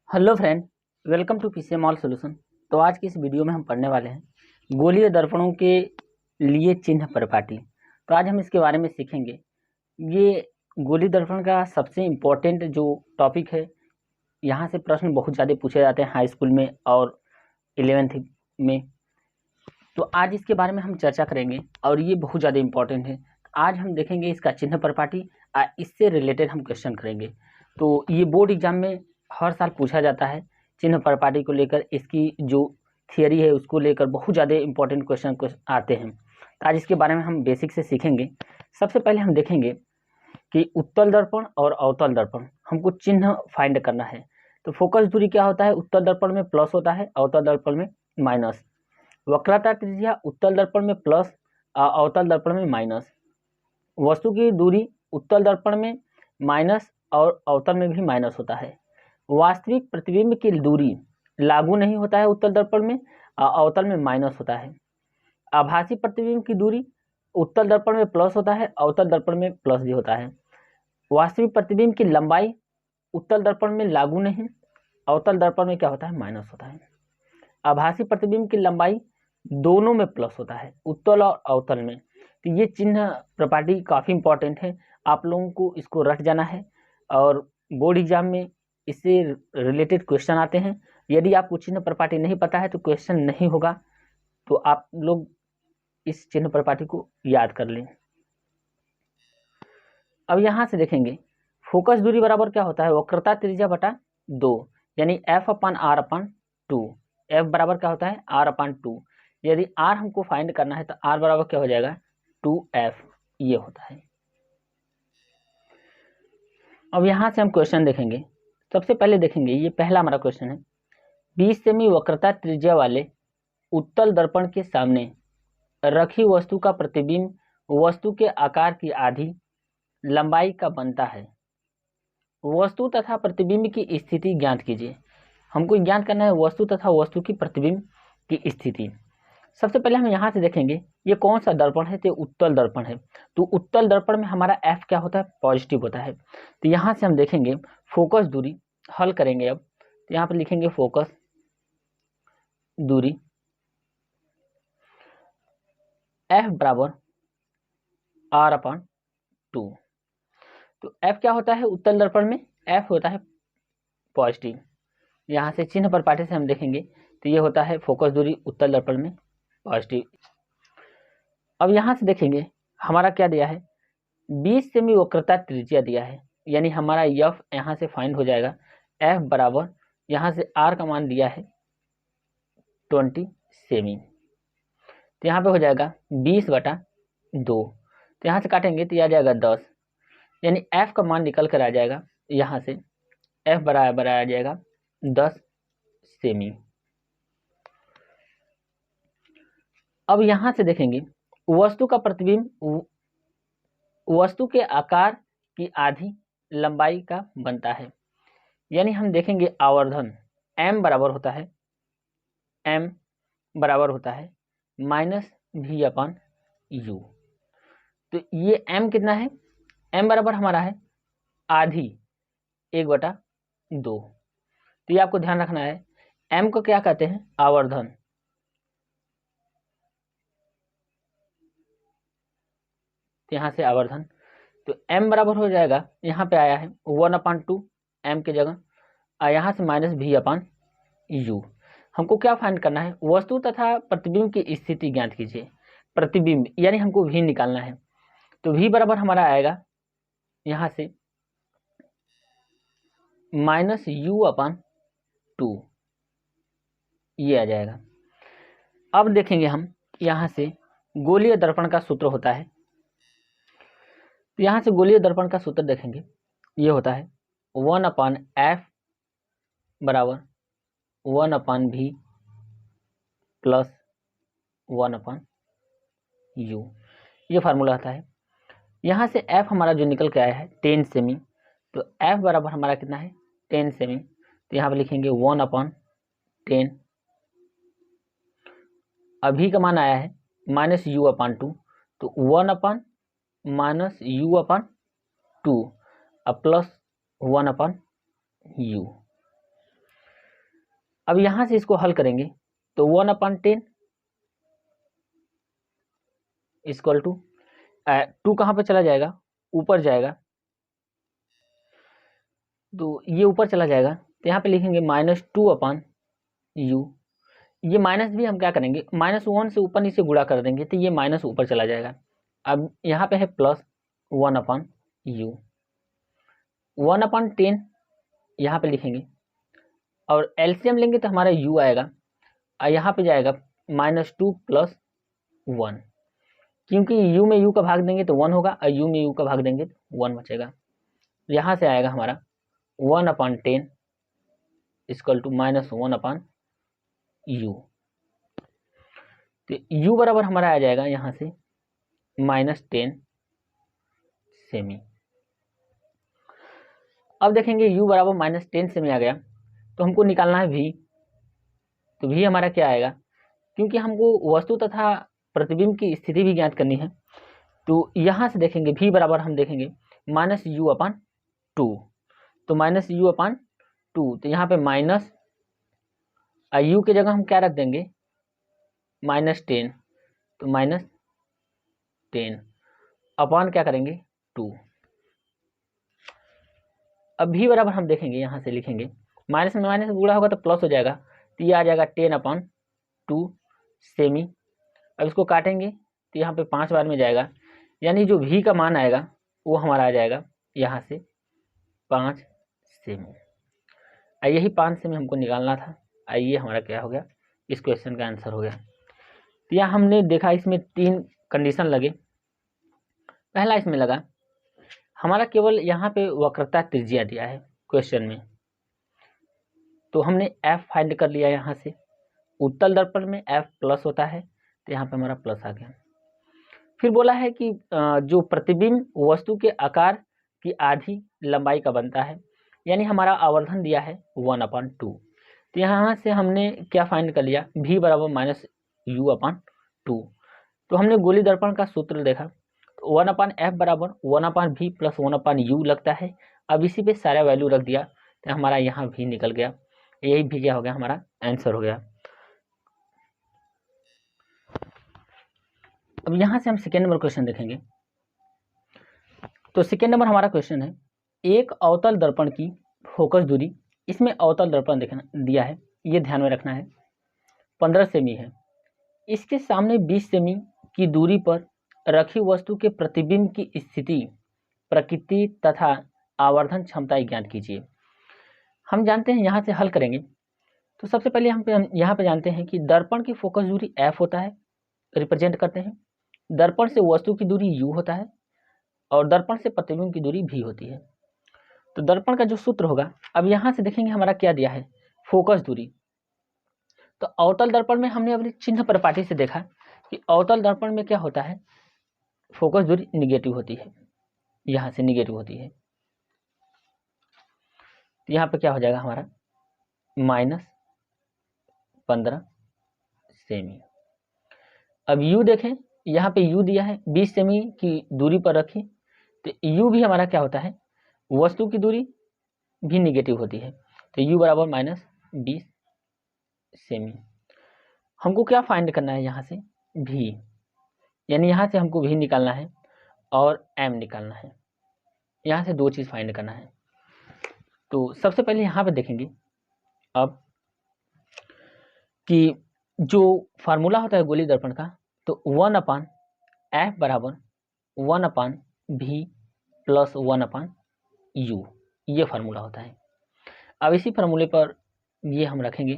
Hello friend, welcome to PCM all solution. तो आज की इस वीडियो में हम पढ़ने वाले हैं गोलीय दर्पणों के लिए चिन्ह परिपाटी। तो आज हम इसके बारे में सीखेंगे। ये गोलीय दर्पण का सबसे इम्पोर्टेंट जो टॉपिक है, यहाँ से प्रश्न बहुत ज़्यादा पूछे जाते हैं हाई स्कूल में और 11th में। तो आज इसके बारे में हम चर्चा करेंगे और ये बहुत ज़्यादा इम्पोर्टेंट है। आज हम देखेंगे इसका चिन्ह परिपाटी, इससे रिलेटेड हम क्वेश्चन करेंगे। तो ये बोर्ड एग्जाम में हर साल पूछा जाता है चिन्ह परिपाटी को लेकर। इसकी जो थियरी है उसको लेकर बहुत ज़्यादा इंपॉर्टेंट क्वेश्चन आते हैं। तो आज इसके बारे में हम बेसिक से सीखेंगे। सबसे पहले हम देखेंगे कि उत्तल दर्पण और अवतल दर्पण, हमको चिन्ह फाइंड करना है। तो फोकस दूरी क्या होता है? उत्तल दर्पण में प्लस होता है, अवतल दर्पण में माइनस। वक्रता त्रिज्या उत्तल दर्पण में प्लस, अवतल दर्पण में माइनस। वस्तु की दूरी उत्तल दर्पण में माइनस और अवतल में भी माइनस होता है। वास्तविक प्रतिबिंब की दूरी लागू नहीं होता है उत्तल दर्पण में, अवतल में माइनस होता है। आभासी प्रतिबिंब की दूरी उत्तल दर्पण में प्लस होता है, अवतल दर्पण में प्लस भी होता है। वास्तविक प्रतिबिंब की लंबाई उत्तल दर्पण में लागू नहीं, अवतल दर्पण में क्या होता है? माइनस होता है। आभासी प्रतिबिंब की लंबाई दोनों में प्लस होता है, उत्तल और अवतल में। तो ये चिन्ह प्रॉपर्टी काफ़ी इंपॉर्टेंट है, आप लोगों को इसको रट जाना है और बोर्ड एग्जाम में इससे रिलेटेड क्वेश्चन आते हैं। यदि आपको चिन्ह प्रॉपर्टी नहीं पता है तो क्वेश्चन नहीं होगा, तो आप लोग इस चिन्ह प्रॉपर्टी को याद कर लें। अब यहाँ से देखेंगे फोकस दूरी बराबर क्या होता है? वक्रता त्रिज्या बटा 2, यानी F/R/2। F बराबर क्या होता है? R/2। यदि R हमको फाइंड करना है तो R बराबर क्या हो जाएगा? 2F, ये होता है। अब यहाँ से हम क्वेश्चन देखेंगे। सबसे पहले देखेंगे, ये पहला हमारा क्वेश्चन है। 20 सेमी वक्रता त्रिज्या वाले उत्तल दर्पण के सामने रखी वस्तु का प्रतिबिंब वस्तु के आकार की आधी लंबाई का बनता है। वस्तु तथा प्रतिबिंब की स्थिति ज्ञात कीजिए। हमको ज्ञात करना है वस्तु तथा वस्तु की प्रतिबिंब की स्थिति। सबसे पहले हम यहाँ से देखेंगे ये कौन सा दर्पण है? तो उत्तल दर्पण है। तो उत्तल दर्पण में हमारा F क्या होता है? पॉजिटिव होता है। तो यहाँ से हम देखेंगे फोकस दूरी, हल करेंगे। अब तो यहाँ पर लिखेंगे फोकस दूरी F बराबर R/2। तो F क्या होता है उत्तल दर्पण में? F होता है पॉजिटिव। यहाँ से चिन्ह परिपाटी से हम देखेंगे तो ये होता है फोकस दूरी उत्तल दर्पण में पॉजिटिव। अब यहाँ से देखेंगे हमारा क्या दिया है? 20 सेमी वक्रता त्रिज्या दिया है, यानी हमारा F यहाँ से फाइंड हो जाएगा। F बराबर यहाँ से R का मान दिया है 20 सेमी, तो यहाँ पे हो जाएगा 20/2। तो यहाँ से काटेंगे तो आ जाएगा 10, यानी F का मान निकल कर आ जाएगा। यहाँ से F बराबर आ जाएगा 10 सेमी। अब यहाँ से देखेंगे वस्तु का प्रतिबिंब वस्तु के आकार की आधी लंबाई का बनता है, यानी हम देखेंगे आवर्धन M बराबर होता है -V/U। तो ये M कितना है? M बराबर हमारा है आधी 1/2। तो ये आपको ध्यान रखना है। M को क्या कहते हैं? आवर्धन। तो यहाँ से आवर्धन, तो M बराबर हो जाएगा, यहाँ पे आया है 1/2 M की जगह, और यहाँ से -V/U। हमको क्या फाइंड करना है? वस्तु तथा प्रतिबिंब की स्थिति ज्ञात कीजिए। प्रतिबिंब यानी हमको V निकालना है। तो V बराबर हमारा आएगा यहाँ से -U/2, ये आ जाएगा। अब देखेंगे हम यहाँ से गोलीय दर्पण का सूत्र होता है। तो यहाँ से गोलीय दर्पण का सूत्र देखेंगे, ये होता है 1/F बराबर 1/V प्लस 1/U, ये फार्मूला आता है। यहाँ से F हमारा जो निकल के आया है 10 सेमी, तो F बराबर हमारा कितना है? 10 सेमी। तो यहाँ पर लिखेंगे 1/10। अभी का मान आया है -U/2, तो 1/-U/2 प्लस 1/U। अब यहाँ से इसको हल करेंगे तो 1/10 इक्वल टू 2 कहाँ पर चला जाएगा, ऊपर जाएगा, तो ये ऊपर चला जाएगा, तो यहाँ पे लिखेंगे -2/u। ये माइनस भी हम क्या करेंगे, -1 से ऊपर नीचे गुणा कर देंगे तो ये माइनस ऊपर चला जाएगा। अब यहाँ पे है +1/u, 1/10 यहाँ पे लिखेंगे और एलसीएम लेंगे तो हमारा u आएगा और यहाँ पे जाएगा -2 + 1, क्योंकि u में u का भाग देंगे तो 1 होगा और u में u का भाग देंगे तो 1 बचेगा। यहाँ से आएगा हमारा 1/10 इक्वल टू -1/u। तो u बराबर हमारा आ जाएगा यहाँ से -10 सेमी। अब देखेंगे u बराबर -10 सेमी आ गया तो हमको निकालना है v। तो v हमारा क्या आएगा, क्योंकि हमको वस्तु तथा प्रतिबिंब की स्थिति भी ज्ञात करनी है, तो यहाँ से देखेंगे v बराबर हम देखेंगे -u/2। तो -u/2, तो यहाँ पे माइनस u की जगह हम क्या रख देंगे -10, तो -10 अपॉन क्या करेंगे 2। अब v बराबर हम देखेंगे यहाँ से लिखेंगे, माइनस में माइनस गुणा होगा तो प्लस हो जाएगा, तो ये आ जाएगा 10/2 सेमी। अब इसको काटेंगे तो यहाँ पे 5 बार में जाएगा, यानी जो v का मान आएगा वो हमारा आ जाएगा यहाँ से 5 सेमी। यही 5 सेमी हमको निकालना था। आइए हमारा क्या हो गया, इस क्वेश्चन का आंसर हो गया। तो यहाँ हमने देखा इसमें 3 कंडीशन लगे। पहला इसमें लगा हमारा केवल यहाँ पे वक्रता त्रिज्या दिया है क्वेश्चन में, तो हमने f फाइंड कर लिया। यहाँ से उत्तल दर्पण में f प्लस होता है, तो यहाँ पे हमारा प्लस आ गया। फिर बोला है कि जो प्रतिबिंब वस्तु के आकार की आधी लंबाई का बनता है, यानी हमारा आवर्धन दिया है 1/2। तो यहाँ से हमने क्या फाइंड कर लिया, v बराबर -u/2। तो हमने गोली दर्पण का सूत्र देखा, तो 1/f बराबर 1/v + 1/u लगता है। अब इसी पे सारा वैल्यू रख दिया तो हमारा यहाँ v निकल गया। यही भी क्या हो गया, हमारा आंसर हो गया। अब यहाँ से हम सेकेंड नंबर क्वेश्चन देखेंगे। तो सेकेंड नंबर हमारा क्वेश्चन है, एक अवतल दर्पण की फोकस दूरी, इसमें अवतल दर्पण देखना दिया है, ये ध्यान में रखना है, 15 सेमी है। इसके सामने 20 सेमी की दूरी पर रखी वस्तु के प्रतिबिंब की स्थिति, प्रकृति तथा आवर्धन क्षमता ज्ञात कीजिए। हम जानते हैं, यहाँ से हल करेंगे तो सबसे पहले हम यहाँ पे जानते हैं कि दर्पण की फोकस दूरी f होता है, रिप्रेजेंट करते हैं। दर्पण से वस्तु की दूरी u होता है और दर्पण से प्रतिबिंब की दूरी v होती है। तो दर्पण का जो सूत्र होगा, अब यहाँ से देखेंगे हमारा क्या दिया है, फोकस दूरी। तो अवतल दर्पण में हमने अपनी चिन्ह परिपाटी से देखा कि अवतल दर्पण में क्या होता है, फोकस दूरी निगेटिव होती है, यहाँ से निगेटिव होती है। तो यहाँ पे क्या हो जाएगा हमारा -15 सेमी। अब u देखें, यहाँ पे u दिया है 20 सेमी की दूरी पर रखी, तो u भी हमारा क्या होता है, वस्तु की दूरी भी निगेटिव होती है, तो u बराबर -20 सेमी। हमको क्या फाइंड करना है, यहाँ से v, यानी यहाँ से हमको v निकालना है और m निकालना है। यहाँ से 2 चीज़ फाइंड करना है। तो सबसे पहले यहाँ पे देखेंगे अब कि जो फार्मूला होता है गोली दर्पण का, तो 1/f बराबर 1/v + 1/u, ये फार्मूला होता है। अब इसी फार्मूले पर ये हम रखेंगे,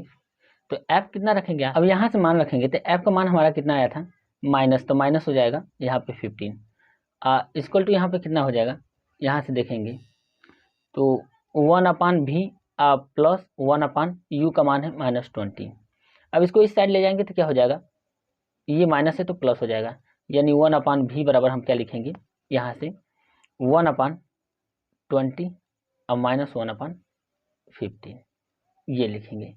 तो f कितना रखेंगे, अब यहाँ से मान रखेंगे तो f का मान हमारा कितना आया था माइनस, तो माइनस हो जाएगा यहाँ पे 15 इक्वल टू यहाँ पे कितना हो जाएगा, यहाँ से देखेंगे तो 1/v + 1/u का मान है -20। अब इसको इस साइड ले जाएंगे तो क्या हो जाएगा, ये माइनस है तो प्लस हो जाएगा, यानी 1/v बराबर हम क्या लिखेंगे, यहाँ से 1/20 और -1/15 ये लिखेंगे।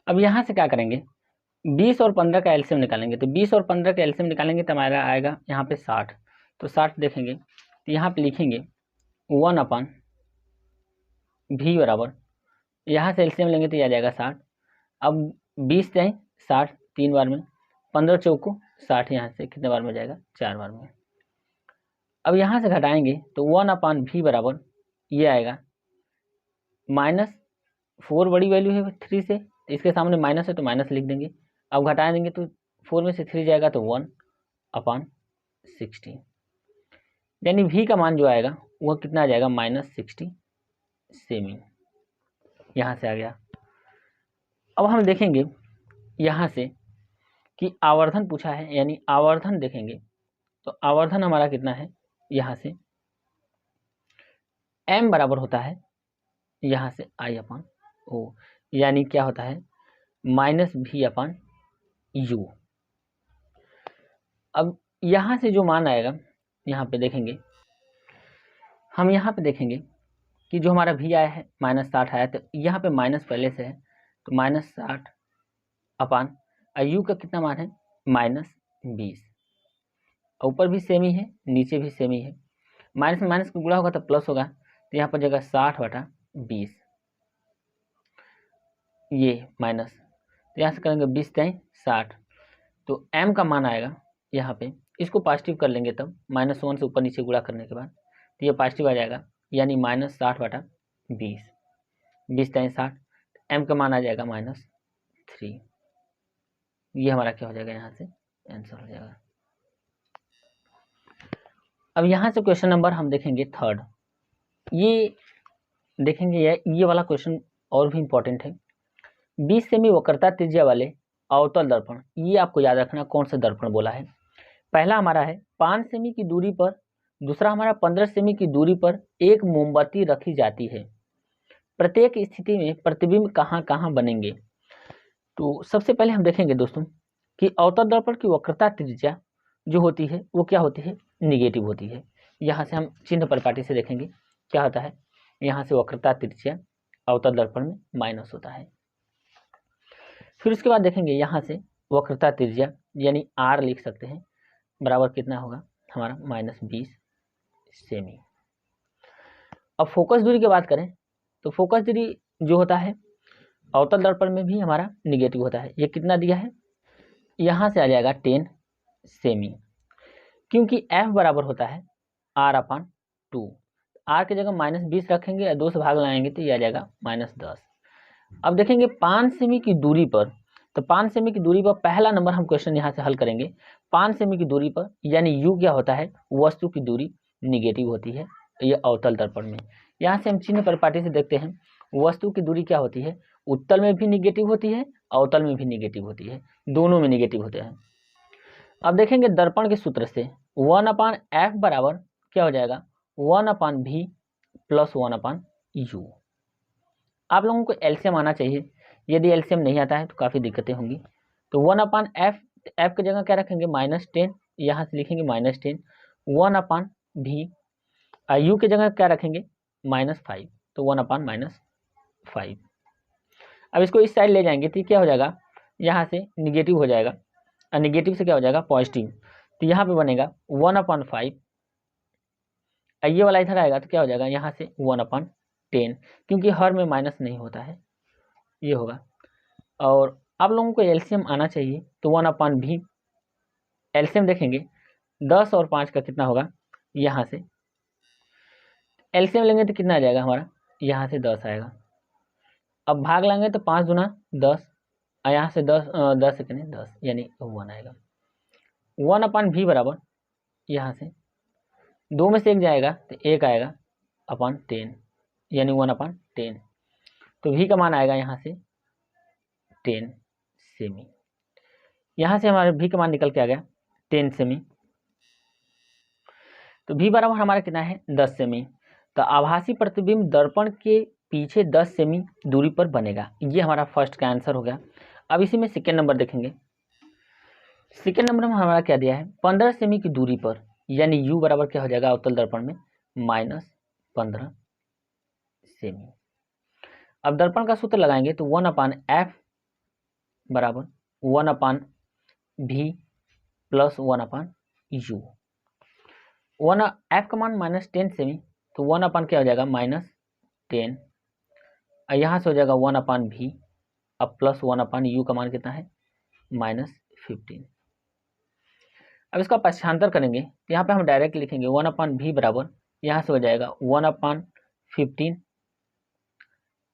अब यहाँ से क्या करेंगे, 20 और 15 का एलसीएम निकालेंगे, तो 20 और 15 का एलसीएम निकालेंगे तो हमारा आएगा यहाँ पे 60। तो 60 देखेंगे तो यहाँ पे लिखेंगे 1/v बराबर यहाँ से एलसीएम लेंगे तो ये आ जाएगा 60। अब 20 जाए 60 3 बार में, 15 चौको 60, यहाँ से कितने बार में जाएगा 4 बार में। अब यहाँ से घटाएंगे तो 1/v बराबर ये आएगा -4 बड़ी वैल्यू है 3 से, इसके सामने माइनस है तो माइनस लिख देंगे। अब घटा देंगे तो 4 में से 3 जाएगा तो 1/60, यानी v का मान जो आएगा वह कितना आ जाएगा -60 सेमी। यहाँ से आ गया। अब हम देखेंगे यहाँ से कि आवर्धन पूछा है, यानी आवर्धन देखेंगे तो आवर्धन हमारा कितना है, यहाँ से m बराबर होता है यहाँ से I/O, यानी क्या होता है -v/u। अब यहाँ से जो मान आएगा यहाँ पे देखेंगे, हम यहाँ पे देखेंगे कि जो हमारा v आया है -60 आया, तो यहाँ पे माइनस पहले से है तो -60 u का कितना मान है -20। ऊपर भी सेम ही है नीचे भी सेम ही है, माइनस में माइनस का गुणा होगा तो प्लस होगा, तो यहाँ पर जगह 60/20 ये माइनस, तो यहाँ से करेंगे 20 × 60, तो m का मान आएगा यहाँ पे, इसको पॉजिटिव कर लेंगे तब -1 से ऊपर नीचे गुणा करने के बाद तो ये पॉजिटिव आ जाएगा, यानी -60/20, 20 × 60, m का मान आ जाएगा -3। ये हमारा क्या हो जाएगा, यहाँ से आंसर हो जाएगा। अब यहाँ से क्वेश्चन नंबर हम देखेंगे 3rd, ये देखेंगे ये वाला क्वेश्चन और भी इम्पोर्टेंट है। 20 सेमी वक्रता त्रिज्या वाले अवतल दर्पण, ये आपको याद रखना कौन सा दर्पण बोला है। पहला हमारा है 5 सेमी की दूरी पर, दूसरा हमारा 15 सेमी की दूरी पर एक मोमबत्ती रखी जाती है, प्रत्येक स्थिति में प्रतिबिंब कहाँ कहाँ बनेंगे। तो सबसे पहले हम देखेंगे दोस्तों कि अवतल दर्पण की वक्रता त्रिज्या जो होती है वो क्या होती है, निगेटिव होती है। यहाँ से हम चिन्ह परिपाटी से देखेंगे क्या होता है, यहाँ से वक्रता त्रिज्या अवतल दर्पण में माइनस होता है। फिर उसके बाद देखेंगे यहाँ से वक्रता त्रिज्या यानी r लिख सकते हैं, बराबर कितना होगा हमारा -20 सेमी। अब फोकस दूरी की बात करें तो फोकस दूरी जो होता है अवतल दर्पण में भी हमारा निगेटिव होता है। ये कितना दिया है, यहाँ से आ जाएगा 10 सेमी, क्योंकि f बराबर होता है r/2, r की जगह -20 रखेंगे और 2 से भाग लाएंगे तो ये आ जाएगा -10। अब देखेंगे 5 सेमी की दूरी पर, तो 5 सेमी की दूरी पर पहला नंबर हम क्वेश्चन यहाँ से हल करेंगे। 5 सेमी की दूरी पर यानी u क्या होता है, वस्तु की दूरी निगेटिव होती है, ये अवतल दर्पण में। यहाँ से हम चिन्ह परिपाटी से देखते हैं वस्तु की दूरी क्या होती है, उत्तल में भी निगेटिव होती है, अवतल में भी निगेटिव होती है, दोनों में निगेटिव होते हैं। अब देखेंगे दर्पण के सूत्र से 1/f बराबर क्या हो जाएगा 1/v + 1/u। आप लोगों को एलसीएम आना चाहिए, यदि एलसीएम नहीं आता है तो काफ़ी दिक्कतें होंगी। तो 1/f, f की जगह क्या रखेंगे -10, यहाँ से लिखेंगे -10, 1/v, u की जगह क्या रखेंगे -5, तो 1/-5। अब इसको इस साइड ले जाएंगे तो क्या हो जाएगा, यहाँ से निगेटिव हो जाएगा और निगेटिव से क्या हो जाएगा पॉजिटिव, तो यहाँ पे बनेगा 1/5, ये वाला इधर आएगा तो क्या हो जाएगा यहाँ से 1/10, क्योंकि हर में माइनस नहीं होता है, ये होगा। और आप लोगों को एलसीएम आना चाहिए, तो 1/v, एलसीएम देखेंगे 10 और 5 का कितना होगा, यहाँ से एलसीएम लेंगे तो कितना आ जाएगा हमारा, यहाँ से 10 आएगा। अब भाग लेंगे तो 5 दूना 10, और यहाँ से 10 से कितने 10, यानी 1 आएगा। 1/v बराबर यहाँ से 2 में से 1 जाएगा तो 1 आएगा /10, यानी 1/10, तो v का मान आएगा यहाँ से 10 सेमी। यहाँ से हमारे v का मान निकल के आ गया 10 सेमी, तो v बराबर हमारा कितना है 10 सेमी। तो आभासी प्रतिबिंब दर्पण के पीछे 10 सेमी दूरी पर बनेगा, ये हमारा फर्स्ट का आंसर हो गया। अब इसी में सेकेंड नंबर देखेंगे। सेकेंड नंबर में हमारा क्या दिया है 15 सेमी की दूरी पर, यानी u बराबर क्या हो जाएगा अवतल दर्पण में -15 सेमी। अब दर्पण का सूत्र लगाएंगे तो 1/f बराबर 1/v + 1/u। 1f का मान -10 सेमी, तो 1/ क्या हो जाएगा -10, यहाँ से हो जाएगा 1/v। अब प्लस 1/u का मान कितना है -15। अब इसका पक्षांतर करेंगे तो यहाँ पे हम डायरेक्ट लिखेंगे 1/v बराबर, यहाँ से हो जाएगा 1/15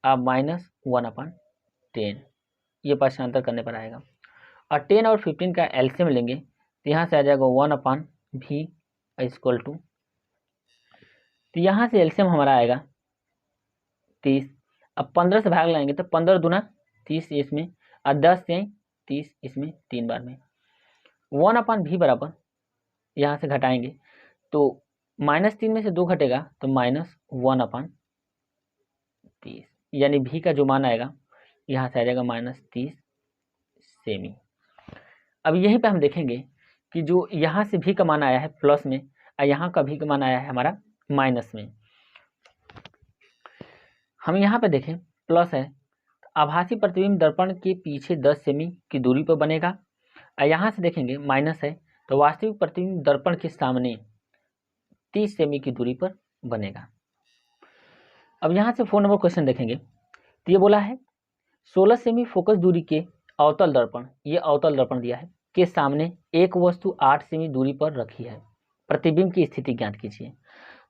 अब -1/10। ये पक्षांतर करने पर आएगा। और 10 और 15 का एलसीएम लेंगे तो यहाँ से आ जाएगा 1/v इक्वल टू, तो यहाँ से एलसीएम हमारा आएगा 30। अब 15 से भाग लाएंगे तो 15 दूना 30 इसमें, और 10 से 30 इसमें, 3 बार में 1/v बराबर, यहाँ से घटाएंगे तो -3 में से 2 घटेगा तो -1/30, यानी v का जो मान आएगा यहाँ से आ जाएगा -30 सेमी। अब यहीं पे हम देखेंगे कि जो यहाँ से v का मान आया है प्लस में और यहाँ का v का मान आया है हमारा माइनस में। हम यहाँ पे देखें प्लस है, आभासी प्रतिबिंब दर्पण के पीछे 10 सेमी की दूरी पर बनेगा, और यहाँ से देखेंगे माइनस है तो वास्तविक प्रतिबिंब दर्पण के सामने 30 सेमी की दूरी पर बनेगा। अब यहाँ से 4 नंबर क्वेश्चन देखेंगे तो ये बोला है 16 सेमी फोकस दूरी के अवतल दर्पण, ये अवतल दर्पण दिया है, के सामने एक वस्तु 8 सेमी दूरी पर रखी है, प्रतिबिंब की स्थिति ज्ञात कीजिए।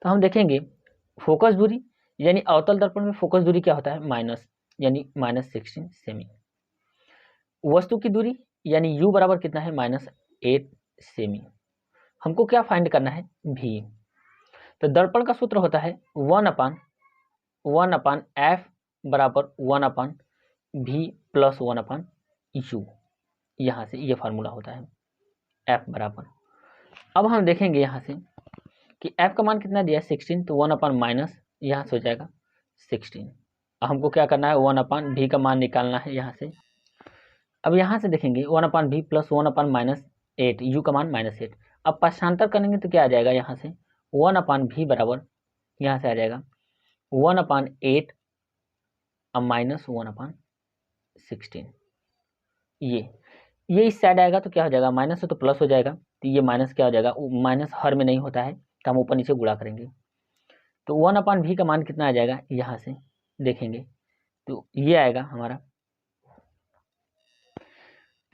तो हम देखेंगे फोकस दूरी यानी अवतल दर्पण में फोकस दूरी क्या होता है माइनस, यानी -16 सेमी। वस्तु की दूरी यानी u बराबर कितना है -8 सेमी। हमको क्या फाइंड करना है v। तो दर्पण का सूत्र होता है 1/f बराबर 1/v प्लस 1/u। यहाँ से ये फार्मूला होता है f बराबर। अब हम देखेंगे यहाँ से कि f का मान कितना दिया है 16, तो 1/- यहाँ से हो जाएगा 16। हमको क्या करना है 1/v का मान निकालना है यहाँ से। अब यहाँ से देखेंगे 1/v प्लस 1/-8, u का मान -8। अब पक्षांतर करेंगे तो क्या आ जाएगा यहाँ से 1/v बराबर, यहाँ से आ जाएगा 1/8 अब -1/16। ये इस साइड आएगा तो क्या हो जाएगा माइनस है तो प्लस हो जाएगा, तो ये माइनस क्या हो जाएगा, माइनस हर में नहीं होता है तो हम ऊपर नीचे गुणा करेंगे। तो 1/v का मान कितना आ जाएगा यहाँ से देखेंगे तो ये आएगा हमारा,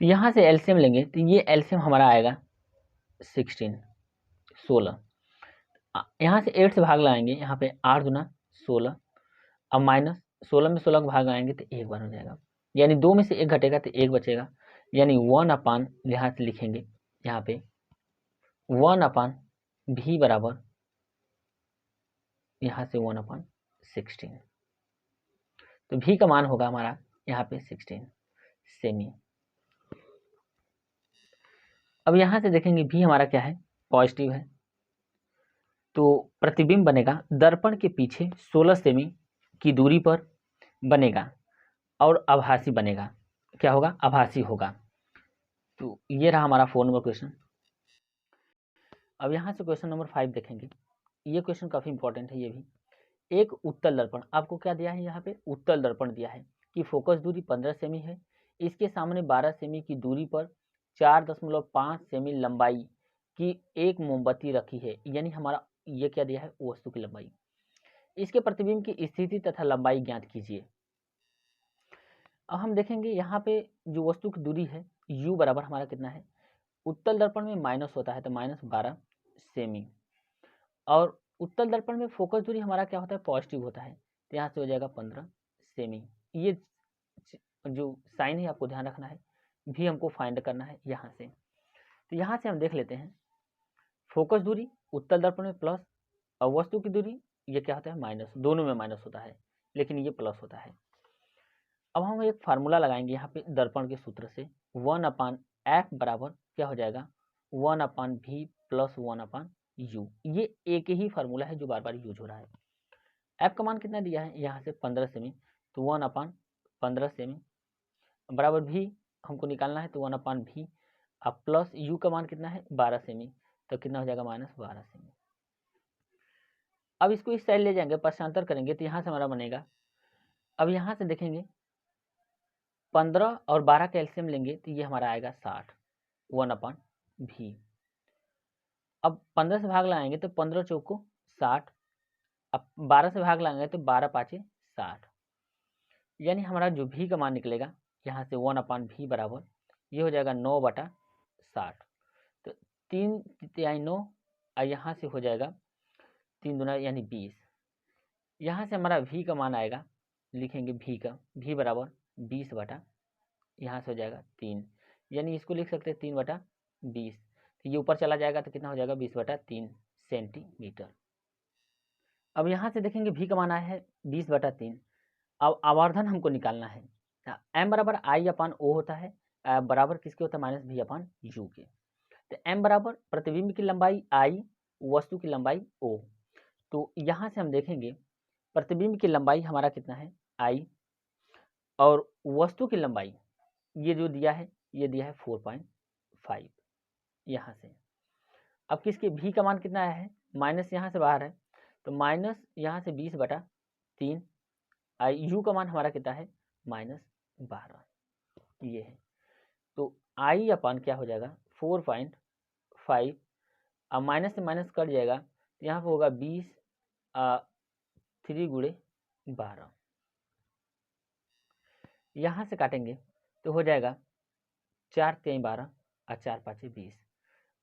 तो यहाँ से एलसीएम लेंगे तो ये एलसीएम हमारा आएगा 16। यहाँ से 8 से भाग लगाएंगे, यहाँ पे 8 दूना 16, अब -16 में 16 का भाग लगाएंगे तो 1 बार हो जाएगा, यानी 2 में से 1 घटेगा तो 1 बचेगा, यानी 1/, यहाँ से लिखेंगे यहाँ पे 1/v बराबर, यहाँ से 1/16। तो v का मान होगा हमारा यहाँ पे 16 सेमी। अब यहाँ से देखेंगे v हमारा क्या है पॉजिटिव है, तो प्रतिबिंब बनेगा दर्पण के पीछे 16 सेमी की दूरी पर बनेगा और आभासी बनेगा, क्या होगा आभासी होगा। तो ये रहा हमारा 4 नंबर क्वेश्चन। अब यहाँ से क्वेश्चन नंबर 5 देखेंगे, ये क्वेश्चन काफ़ी इंपॉर्टेंट है। ये भी एक उत्तल दर्पण, आपको क्या दिया है यहाँ पे उत्तल दर्पण दिया है कि फोकस दूरी 15 सेमी है, इसके सामने 12 सेमी की दूरी पर 4.5 सेमी लंबाई की एक मोमबत्ती रखी है, यानी हमारा ये क्या दिया है वस्तु की लंबाई। इसके प्रतिबिंब की स्थिति तथा लंबाई ज्ञात कीजिए। अब हम देखेंगे यहाँ पे जो वस्तु की दूरी है u बराबर हमारा कितना है, उत्तल दर्पण में माइनस होता है तो -12 सेमी, और उत्तल दर्पण में फोकस दूरी हमारा क्या होता है पॉजिटिव होता है, तो यहाँ से हो जाएगा 15 सेमी। ये जो साइन है आपको ध्यान रखना है, भी हमको फाइंड करना है यहाँ से। तो यहाँ से हम देख लेते हैं फोकस दूरी उत्तल दर्पण में प्लस और वस्तु की दूरी ये क्या होता है माइनस, दोनों में माइनस होता है लेकिन ये प्लस होता है। अब हम एक फार्मूला लगाएंगे यहाँ पे दर्पण के सूत्र से, 1/f बराबर क्या हो जाएगा 1/v प्लस 1/u। ये एक ही फार्मूला है जो बार बार यूज हो रहा है। f का मान कितना दिया है यहाँ से 15 सेमी, तो 1/15 सेमी बराबर v हमको निकालना है, तो 1/v अब प्लस u का मान कितना है 12 सेमी, तो कितना हो जाएगा -12 सेमी। अब इसको इस साइड ले जाएंगे पक्षांतर करेंगे तो यहाँ से हमारा बनेगा, अब यहाँ से देखेंगे 15 और 12 का एलसीएम लेंगे तो ये हमारा आएगा 60 1/v। अब 15 से भाग लगाएंगे तो 15 चौको 60, अब 12 से भाग लगाएंगे तो 12 पाँचे 60, यानी हमारा जो भी का मान निकलेगा यहाँ से 1/v बराबर ये हो जाएगा 9/60। तो 3/9 और यहाँ से हो जाएगा 3 दूना यानी 20। यहाँ से हमारा v का मान आएगा, लिखेंगे v बराबर 20 बटा यहाँ से हो जाएगा 3, यानी इसको लिख सकते हैं 3/20। तो ये ऊपर चला जाएगा तो कितना हो जाएगा 20/3 सेंटीमीटर। अब यहाँ से देखेंगे v का मान आया है 20/3। अब आवर्धन हमको निकालना है। m बराबर I/O होता है, बराबर किसके होता है -v/u के। तो m बराबर प्रतिबिंब की लंबाई I, वस्तु की लंबाई O। तो यहाँ से हम देखेंगे प्रतिबिंब की लंबाई हमारा कितना है I, और वस्तु की लंबाई ये जो दिया है ये दिया है 4.5 यहाँ से। अब किसके v का मान कितना आया है, माइनस यहाँ से बाहर है तो माइनस यहाँ से 20/3, u का मान हमारा कितना है -12 ये है। तो I/, क्या हो जाएगा 4.5, अब माइनस से माइनस कट जाएगा तो यहाँ पे होगा 20 3 गुणे 12, यहाँ से काटेंगे तो हो जाएगा 4 3 12 और 4 5 20।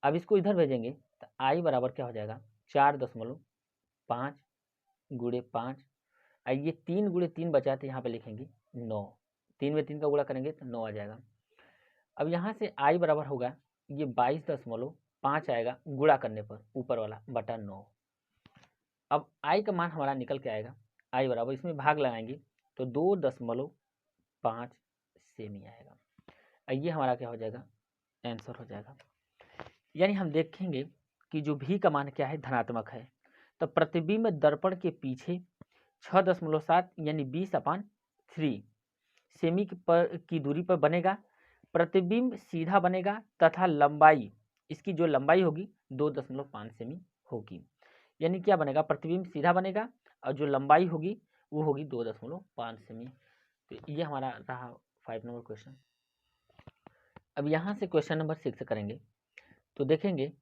अब इसको इधर भेजेंगे तो I बराबर क्या हो जाएगा 4.5 गुणे 5, और ये 3 गुणे 3 बचा तो यहाँ पे लिखेंगे 9, 3 में 3 का गुणा करेंगे तो 9 आ जाएगा। अब यहाँ से I बराबर होगा ये 22.5 आएगा गुणा करने पर ऊपर वाला बटा 9। अब I का मान हमारा निकल के आएगा, I बराबर इसमें भाग लगाएंगे तो 2.5 सेमी आएगा। ये हमारा क्या हो जाएगा आंसर हो जाएगा। यानी हम देखेंगे कि जो v का मान क्या है धनात्मक है, तो प्रतिबिंब दर्पण के पीछे 6.7 यानी 20/3 सेमी की दूरी पर बनेगा। प्रतिबिंब सीधा बनेगा तथा लंबाई, इसकी जो लंबाई होगी 2.5 सेमी होगी। यानी क्या बनेगा, प्रतिबिंब सीधा बनेगा और जो लंबाई होगी वो होगी 2.5 सेमी। तो ये हमारा रहा 5 नंबर क्वेश्चन। अब यहाँ से क्वेश्चन नंबर 6 करेंगे तो देखेंगे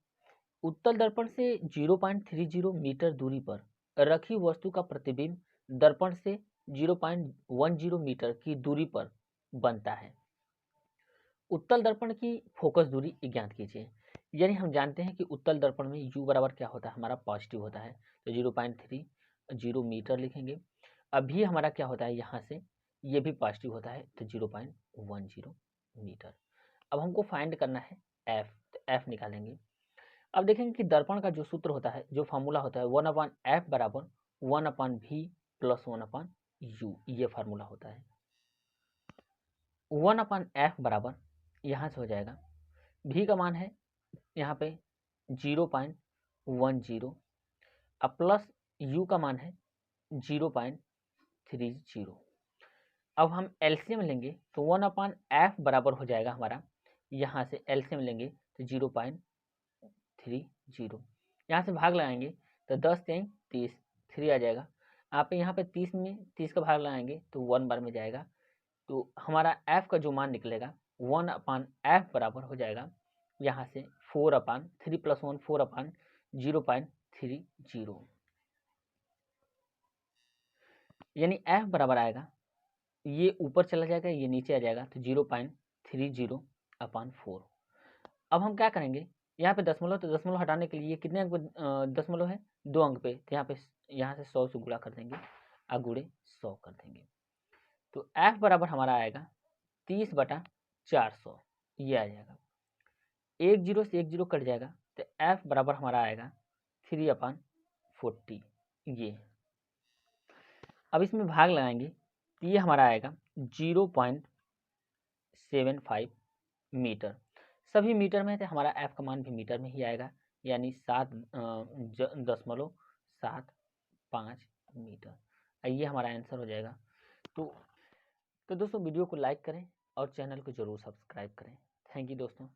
उत्तल दर्पण से 0.30 मीटर दूरी पर रखी वस्तु का प्रतिबिंब दर्पण से 0.10 मीटर की दूरी पर बनता है। उत्तल दर्पण की फोकस दूरी ज्ञात कीजिए। यानी हम जानते हैं कि उत्तल दर्पण में u बराबर क्या होता है हमारा पॉजिटिव होता है, तो 0.30 मीटर लिखेंगे। अभी हमारा क्या होता है यहाँ से ये भी पॉजिटिव होता है तो 0.10 मीटर। अब हमको फाइंड करना है f, तो f निकालेंगे। अब देखेंगे कि दर्पण का जो सूत्र होता है, जो फार्मूला होता है 1/f बराबर 1/v प्लस 1/u, ये फार्मूला होता है। 1/f बराबर यहाँ से हो जाएगा v का मान है यहाँ पे 0.10 अब प्लस u का मान है 0.30। अब हम एलसीएम लेंगे तो 1/f बराबर हो जाएगा हमारा, यहाँ से एलसीएम लेंगे तो 0.30, यहाँ से भाग लगाएंगे तो 10 3 30 3 आ जाएगा। आप यहाँ पे 30 में 30 का भाग लगाएंगे तो 1 बार में जाएगा। तो हमारा f का जो मान निकलेगा 1/f बराबर हो जाएगा यहाँ से 4/3 + 1 4/0.30, यानी f बराबर आएगा, ये ऊपर चला जाएगा ये नीचे आ जाएगा तो 0.30/4। अब हम क्या करेंगे, यहाँ पे दशमलव, तो दशमलव हटाने के लिए कितने अंक पे दशमलव है 2 अंक पे, तो यहाँ से 100 से गुणा कर देंगे और गुणे 100 कर देंगे। तो f बराबर हमारा आएगा 30/400, ये आ जाएगा। 1 0 से 1 0 कट जाएगा तो f बराबर हमारा आएगा 3/40 ये। अब इसमें भाग लगाएंगे तो ये हमारा आएगा 0.75 मीटर। सभी मीटर में थे, हमारा f का मान भी मीटर में ही आएगा, यानी 7.75 मीटर। ये हमारा आंसर हो जाएगा। तो दोस्तों वीडियो को लाइक करें और चैनल को जरूर सब्सक्राइब करें। थैंक यू दोस्तों।